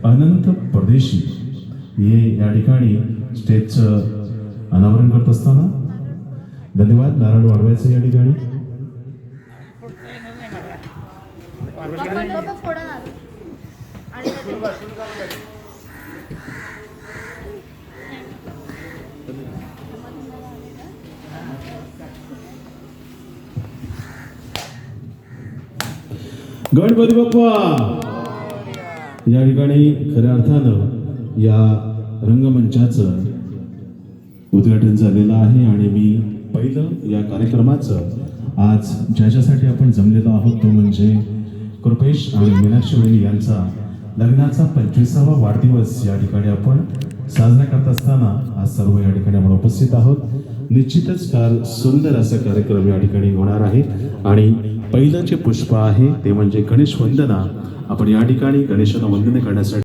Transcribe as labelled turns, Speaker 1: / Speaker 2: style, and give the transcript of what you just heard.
Speaker 1: अनंत परदेशी हे या ठिकाणी स्टेजचं अनावरण करत असताना धन्यवाद. नारळ वाढवायचं या ठिकाणी. गणपती बाप्पा. या ठिकाणी खऱ्या अर्थानं या रंगमंचाचं उद्घाटन झालेलं आहे आणि मी पहिलं या कार्यक्रमाचं आज ज्याच्यासाठी आपण जमलेलो आहोत तो म्हणजे कृपेश आणि मीनाक्षी वहिनी यांचा लग्नाचा 25वा वाढदिवस या ठिकाणी आपण साजरा करत असताना आज सर्व या ठिकाणी आपण उपस्थित आहोत. निश्चितच फार सुंदर असा कार्यक्रम या ठिकाणी होणार आहे आणि पहिलं जे पुष्प आहे ते म्हणजे गणेश वंदना. आपण या ठिकाणी गणेशाला वंदन करण्यासाठी